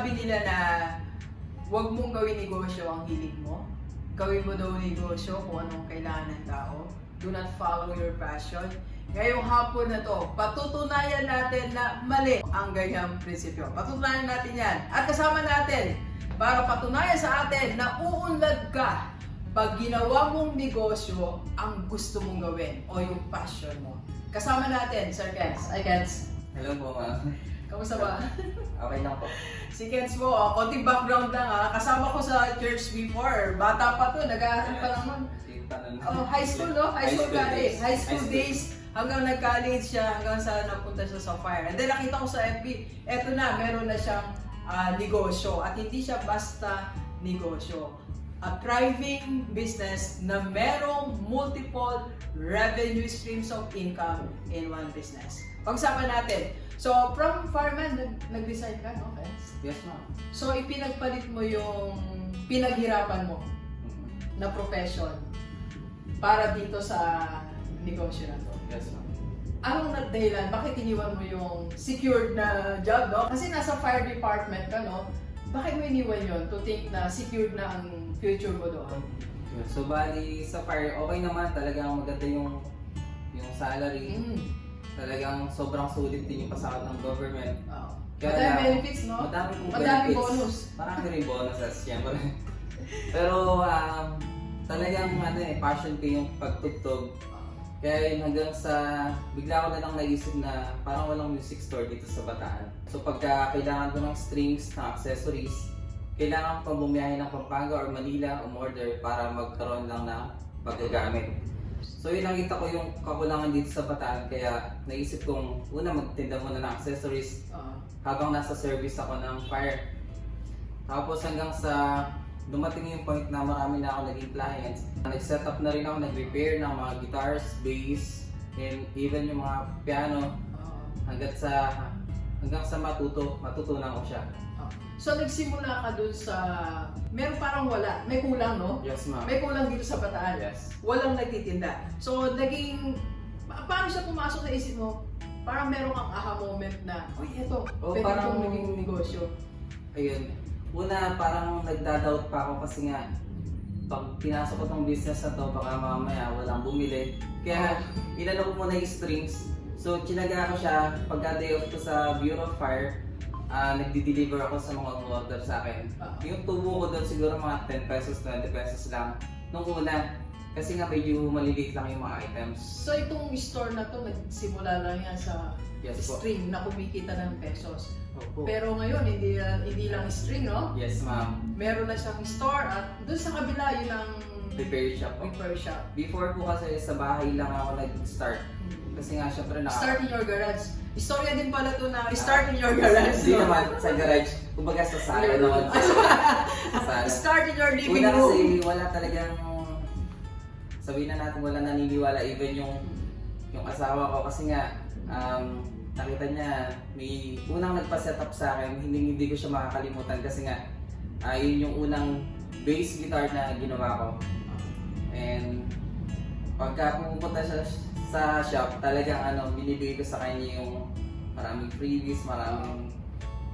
sinasabi nila na huwag mong gawin negosyo ang hilig mo. Gawin mo daw negosyo kung anong kailangan ng tao. Do not follow your passion. Ngayong hapon na to, patutunayan natin na mali ang ganyang prinsipyo. Patutunayan natin yan. At kasama natin, para patunayan sa atin na uunlad ka pag ginawa mong negosyo ang gusto mong gawin o yung passion mo. Kasama natin, Sir Kens. Hi, Kens. Hello po, ma'am. Kamusta ba? Okay lang po. Si Kens po, konting background lang ha. Kasama ko sa church before. Bata pa to, nag-aaral pa naman. High school, no? High school college. High school days. Hanggang nag-college siya, hanggang sa napunta siya sa fire. And then nakita ko sa FB, eto na, meron na siyang negosyo. At hindi siya basta negosyo. A thriving business na merong multiple revenue streams of income in one business. Pag-usapan natin. So, from fireman, nag-resign ka, no? Okay. Yes, ma'am. So, ipinagpalit mo yung pinaghirapan mo na profession para dito sa negosyo na to. Yes, ma'am. Anong dahilan? Bakit iniwan mo yung secured na job, no? Kasi nasa fire department ka, no? Bakit mo iniwan yun to think na secured na ang future mo doon? So, bali sa fire, okay naman. Talagang maganda yung salary. Talagang sobrang sulit din yung pasakot ng government. Oh. Kaya Madami lang, benefits, no? Madami pong Madami benefits. bonus. Marami rin bonuses, siyempre. Pero talagang passion ko yung pagtugtog. Kaya yun, hanggang sa bigla ko na lang naisip na parang walang music store dito sa Bataan. So pagka kailangan ko ng strings, ng accessories, kailangan pa bumiyahe ng Pampanga or Manila umorder para magkaroon lang ng paggagamit. So yun, nakita ko yung kakulangan dito sa Bataan, kaya naisip kong una magtinda muna ng accessories habang nasa service ako ng fire. Tapos hanggang sa dumating yung point na marami na ako naging clients. Nag-set up na rin ako, nag-repair ng mga guitars, bass, and even yung mga piano hanggang sa matutunan ko siya. So nagsimula ka dun sa, meron parang wala, may kulang, no? Yes, ma'am. May kulang dito sa Bataan. Yes. Walang nagtitinda. So naging, paano siya pumasok na isip mo? Parang meron kang aha moment na, uy, eto, pwede parang itong naging negosyo. Ayun. Una, parang nagda-doubt pa ako kasi nga pag pinasok ko tong business na to, baka mamaya walang bumili. Kaya inano ko muna yung strings. So, chinaga ko siya pagka day off ko sa Bureau of Fire. Nagdi-deliver ako sa mga order sa akin. Yung tubo ko doon siguro mga 10 pesos, 20 pesos lang. Nung una, kasi nga medyo maliliit lang yung mga items. So itong store na to, nagsimula lang yan sa string na kumikita ng pesos. Opo. Pero ngayon, hindi lang string, no? Yes, ma'am. Meron na siyang store at doon sa kabila, yun ang Repair shop. repair shop. Before po kasi sa bahay lang ako nag-start. Kasi nga syempre Start in your garage. Istorya din pala to na start in your garage. Hindi naman sa garage. Kumbaga sa sala naman. Sala. Start in your living Una kasi room. wala talagang, sabihin na natin wala naniniwala even yung asawa ko kasi nga nakita niya may unang nagpa-set up sa akin, hindi ko siya makakalimutan kasi nga yun yung unang bass guitar na ginawa ko. And pagka pumunta siya sa shop, talagang binibigay ko sa kanya yung maraming freebies, maraming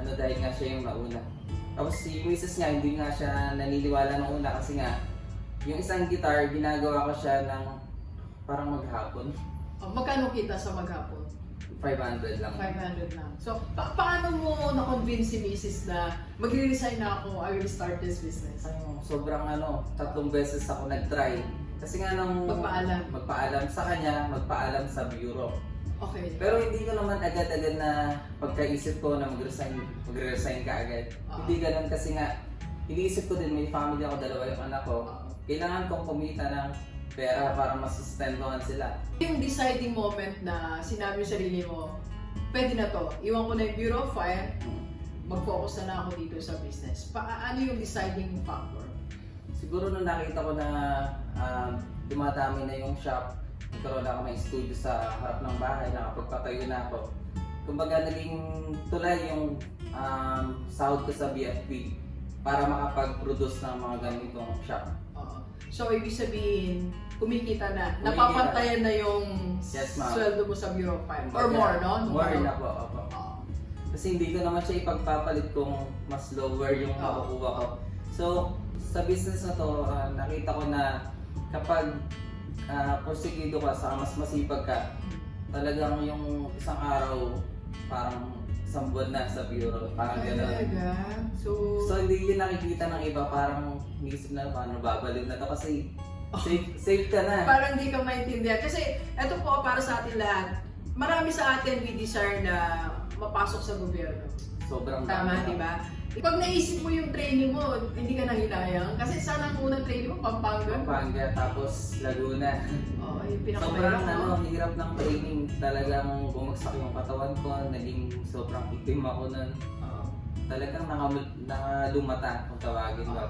dahil nga siya yung nauna. Tapos si Mrs. nga, hindi nga siya naniniwala nung una kasi nga yung isang guitar, ginagawa ko siya ng parang maghapon. Magkano kita sa maghapon? 500 lang. 500 lang. So, paano mo na-convince si Mrs. na magre-resign na ako, I will start this business? Sobrang 3 beses ako nag-try. Kasi nga nung magpaalam sa kanya, magpaalam sa bureau. Okay. Pero hindi ko naman agad-agad na pagkaisip ko na magre-resign ka agad. Hindi ganun kasi nga, iniisip ko din may family ako, 2 yung anak ko. Kailangan kong kumita ng pera para masustentuhan sila. Yung deciding moment na sinabi sa sarili mo, pwede na to, iwan ko na yung Bureau of Fire, mag-focus na ako dito sa business. Ano yung deciding factor? Siguro nung nakita ko na dumadami na yung shop, nagkaroon ako ng studio sa harap ng bahay, nakapagpatayo na ako. Kumbaga naging tulay yung sahod ko sa BFP para makapag-produce ng mga ganitong shop. So, ibig sabihin, kumikita na, napapantayan na yung Yes, ma'am. sweldo mo sa Bureau of Fire. Or more, no? More na po. Kasi hindi ko naman siya ipagpapalit kung mas lower yung makukuha ko. So, sa business na to, nakita ko na kapag porsigido ka, saka mas masipag ka, talagang yung isang araw, parang isang buwan na sa bureau, parang gano'n. Talaga? So hindi yun nakikita ng iba, parang inisip na paano babalik na to kasi safe ka na. Parang di ka maintindihan. Kasi ito po para sa atin lahat, marami sa atin we desire na mapasok sa gobyerno. Sobrang Tama, di ba? Pag naisip mo yung training mo, hindi ka nahilayang. Kasi sana ang unang training mo, Pampanga. Pampanga, tapos Laguna. Oo, yung Sobrang pinakamahirap. hirap ng training. Talagang bumagsak yung katawan ko, naging sobrang itim ako nun. Talagang nakalumata kung tawagin ba.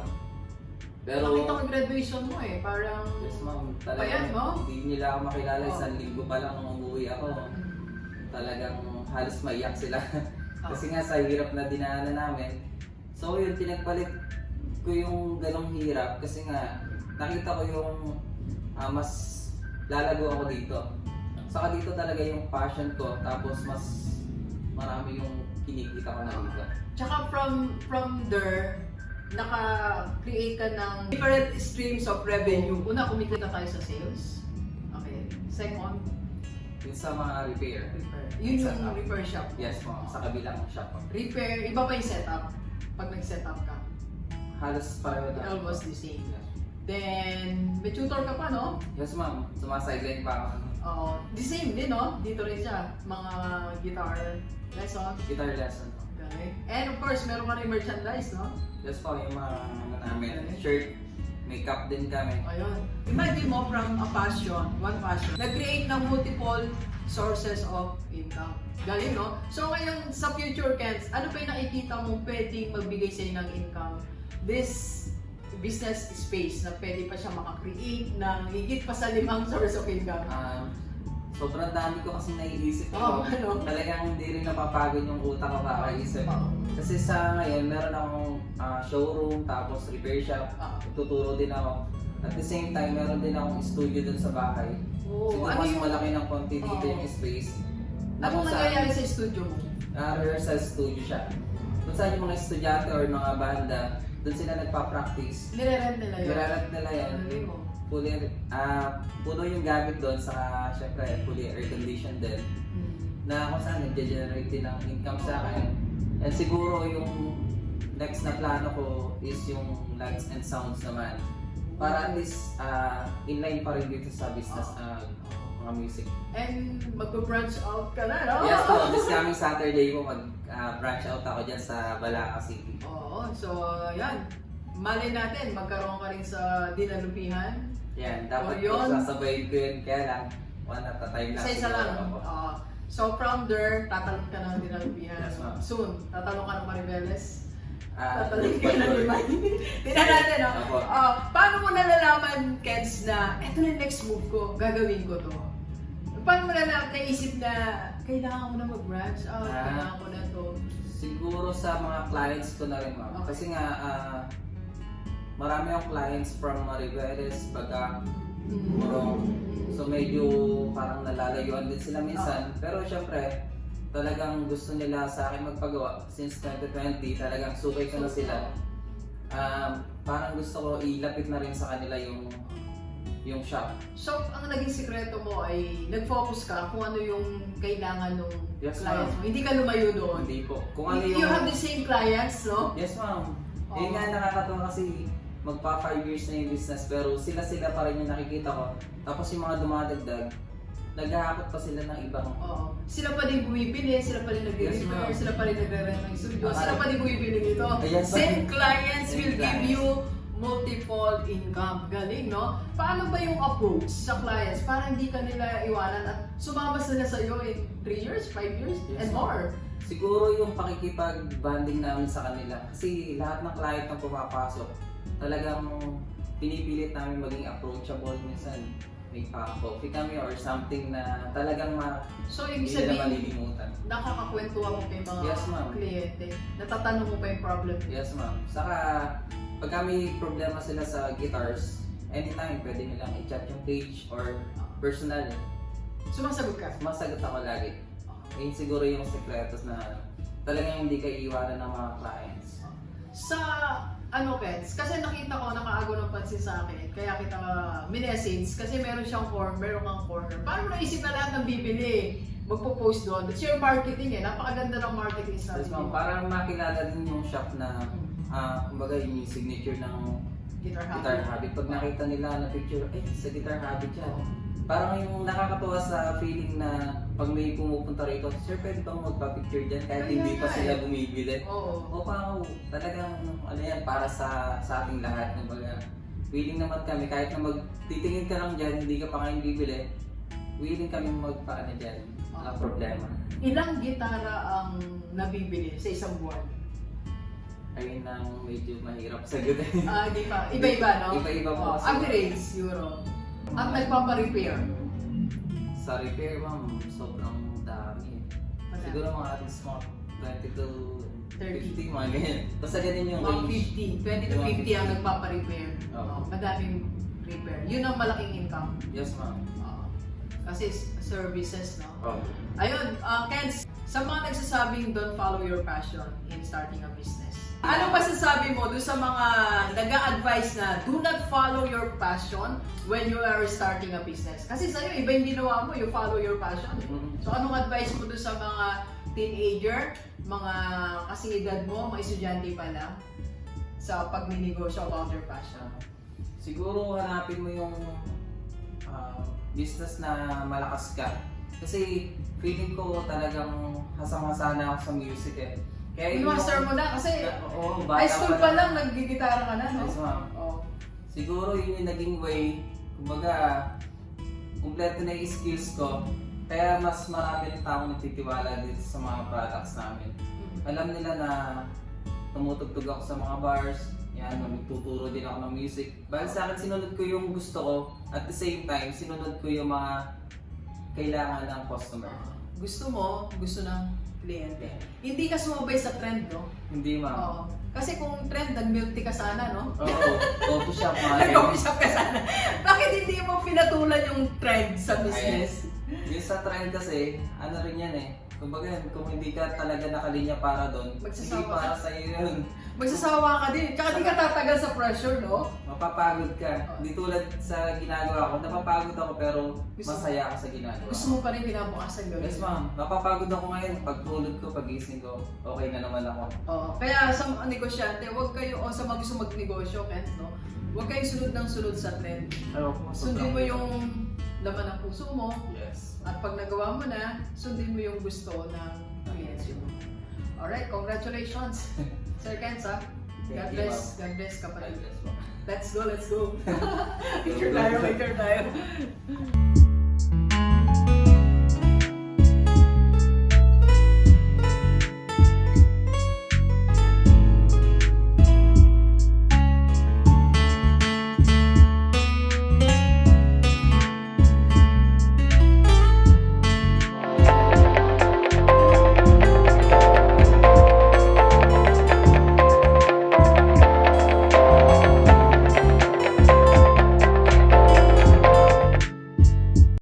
Pero, Nakita ko graduation mo eh, parang... yes ma'am, Ayan, talagang no? hindi nila ako makilala. Oo. Isang linggo pa lang nung umuwi ako. Talagang halos maiyak sila. Kasi nga sa hirap na dinaanan namin. So yun, pinagpalit ko yung ganong hirap kasi nga nakita ko yung mas lalago ako dito. Saka dito talaga yung passion ko, tapos mas marami yung kinikita ko na dito. Tsaka from there, naka-create ka ng different streams of revenue. Una, kumikita tayo sa sales. Okay. Second, Yung sa mga repair. repair. Yun yung Setup. repair shop. Yes po, sa kabilang shop. Repair, iba pa yung setup. Pag nag-setup ka. Halos pareho na. Almost the same. Yes. Then, may tutor ka pa, no? Yes ma'am, sumasideline pa ako. Oo. The same din, no? Dito rin siya. Mga guitar lesson. Guitar lesson. Okay. And of course, meron ka rin merchandise, no? Yes po, yung mga ano namin, shirt, makeup din kami. Ayun. Imagine mo from a passion, one passion, nag-create ng multiple sources of income. Galing, no? So ngayon, sa future, Kens, ano pa yung nakikita mong pwedeng magbigay sa'yo ng income? This business space na pwede pa siya makakreate ng higit pa sa 5 source of income. Sobrang dami ko kasi naiisip Oo, ko. ano? Talagang hindi rin napapagod yung utak ko kakaisip. Oo. Kasi sa ngayon, meron akong showroom, tapos repair shop. Tuturo din ako. At the same time, meron din akong studio dun sa bahay. Oo. Siguro Ano mas yung- malaki ng konti dito Oo. yung space. Anong nangyayari sa studio mo? Rehearsal studio siya. Kung saan yung mga estudyante or mga banda, dun sila nagpa-practice. Nire-rent nila yun? Nirarap nila yan. Galing mo. Fully, puno yung gamit doon, saka syempre fully air conditioned din. Na kung saan nag-generate din ng income sa akin. And siguro yung next na plano ko is yung lights and sounds naman. Para at least inline pa rin dito sa business mga music. And magpo-branch out ka na, no? Yes po, this coming Saturday po mag-branch out ako dyan sa Balaca City. Oo, so yan. Mali natin, magkaroon ka rin sa dinalupihan. Yan, dapat O, yun. po sasabayin ko yun, kaya lang, one at a time lang. Isa-isa lang. siguro ako. So from there, tatalon ka ng dinalupihan. Yes, ma'am. Soon, tatalon ka ng Maribeles. Ah, Tatalon ka ng Limay. Tingnan natin, no? Opo. Paano mo nalalaman, Keds, na eto na yung next move ko, gagawin ko to? Paano mo naisip na kailangan ko na mag-branch out, kailangan ko na to? Siguro sa mga clients ko na rin, ma'am. Okay. Kasi nga, marami akong clients from Maribeles, Baga, Morong. So medyo parang nalalayuan din sila minsan. Pero syempre, talagang gusto nila sa akin magpagawa. Since 2020, talagang sukay ko na sila. Parang gusto ko ilapit na rin sa kanila yung shop. So, ang naging sikreto mo ay nag-focus ka kung ano yung kailangan ng Yes, clients ma'am. mo. Hindi ka lumayo doon. Hindi po. Kung ano You have the same clients, no? Yes, ma'am. Oo. Yun nga nakakatawa kasi magpa 5 years na yung business pero sila pa rin yung nakikita ko. Tapos yung mga dumadagdag, naghahakot pa sila ng ibang. Oo. Sila pa din bumibili, sila pa din Yes, nagre-repair, ma'am. sila pa din nagre-rent ng studio, Ah, sila pa din bumibili nito. Yes, ma'am. Same clients Same will give clients. you multiple income. Galing, no? Paano ba yung approach sa clients para hindi ka nila iwanan at sumama sila sa iyo in 3 years, 5 years, Yes, and ma'am. more? Siguro yung pakikipag-banding namin sa kanila. Kasi lahat ng client na pumapasok, talagang pinipilit namin maging approachable. Minsan may pa-coffee kami or something na talagang So, ibig hindi nila sabihin, malilimutan. nakakakwentuhan mo pa yung mga Yes, ma'am. kliyente. Natatanong mo pa yung problem. Yes, ma'am. Saka, pag may problema sila sa guitars, anytime pwede nilang i-chat yung page or personal. Sumasagot ka. Masagot ako lagi. Yun siguro yung sekretos na talagang hindi ka iiwanan ng mga clients. Sa ano, Kens, kasi nakita ko, nakaago ng pansin sa akin, kaya kita minessage, kasi meron siyang corner, meron kang corner. Paano mo naisip na lahat ng bibili? Magpo-post doon. That's your marketing napakaganda ng marketing strategy. Yes, ma'am, para makilala din yung shop na, kumbaga yung signature ng Guitar Guitar Habit. Habit. Pag nakita nila na picture, sa Guitar Habit yan. Parang yung nakakatuwa sa feeling na pag may pumupunta rito, sir, pwede bang magpa-picture dyan kahit Kaya hindi pa nga sila bumibili? Oo. O parang talagang ano yan, para sa ating lahat. Willing naman kami, kahit na magtitingin ka lang dyan, hindi ka pa ngayon bibili, willing kami magpaano dyan. Walang problema. Ilang gitara ang nabibili sa isang buwan? Ayun ang medyo mahirap sagutin. Di pa. Iba-iba, no? Iba-iba po kasi. Average, siguro. At nagpapa-repair. Sa repair, ma'am, sobrang dami. Madami. Siguro mga at least mga 20 to 30. 50, mga ganyan. Basta ganyan yung Mga range. 50, 20 to 50 ang nagpapa-repair. Oo. Madaming repair. Yun ang malaking income. Yes, ma'am. Kasi services, no? Oh. Ayun, Kens, sa mga nagsasabing don't follow your passion in starting a business. Ano masasabi mo doon sa mga nag-a-advise na do not follow your passion when you are starting a business? Kasi sa'yo, iba yung ginawa mo, you follow your passion. So anong advice mo doon sa mga teenager, mga kasing edad mo, mga estudyante pa lang, sa pagninegosyo about your passion? Siguro hanapin mo yung business na malakas ka. Kasi feeling ko talagang hasang-hasa na ako sa music eh. Kaya Master mo na kasi oo, high school pa lang. lang naggigitara ka na, no? Yes, ma'am. Oh. Siguro yun yung naging way, kumbaga, kumpleto na yung skills ko. Kaya mas marami ng taong nagtitiwala dito sa mga products namin. Alam nila na tumutugtog ako sa mga bars, yan, nagtuturo din ako ng music. Bali sa akin, sinunod ko yung gusto ko, at the same time, sinunod ko yung mga kailangan ng customer. Gusto mo, gusto ng kliyente. Hindi ka sumabay sa trend, no? Hindi, ma'am. Oo. Kasi kung trend, nag-milk tea ka sana, no? Oo, coffee shop, mga Nag-coffee shop ka sana. Bakit hindi mo pinatulan yung trend sa business? Yung sa trend kasi, ano rin yan eh. Kumbaga, kung hindi ka talaga nakalinya para doon, hindi Magsasawa para ka. sa'yo yun. Magsasawa ka din. Tsaka di ka tatagal sa pressure, no? Mapapagod ka. Hindi tulad sa ginagawa ko, napapagod ako pero Gusto- masaya ako sa ginagawa. Gusto mo pa rin kinabukasan gawin. Yes, ma'am. Napapagod ako ngayon. Pag tulog ko, pagising ko, okay na naman ako. Oo. Kaya sa mga negosyante, huwag kayo, o sa mga gusto magnegosyo, Kent, no? Huwag kayong sunod ng sunod sa trend. Sundin mo yung laman ng puso mo, Yes. at pag nagawa mo na, sundin mo yung gusto ng kliyente mo. Alright, congratulations, Sir Kent, ha? God Thank you, bless, God bless kapatid. God bless, ma'am. Let's go, let's go. Picture tayo, picture tayo.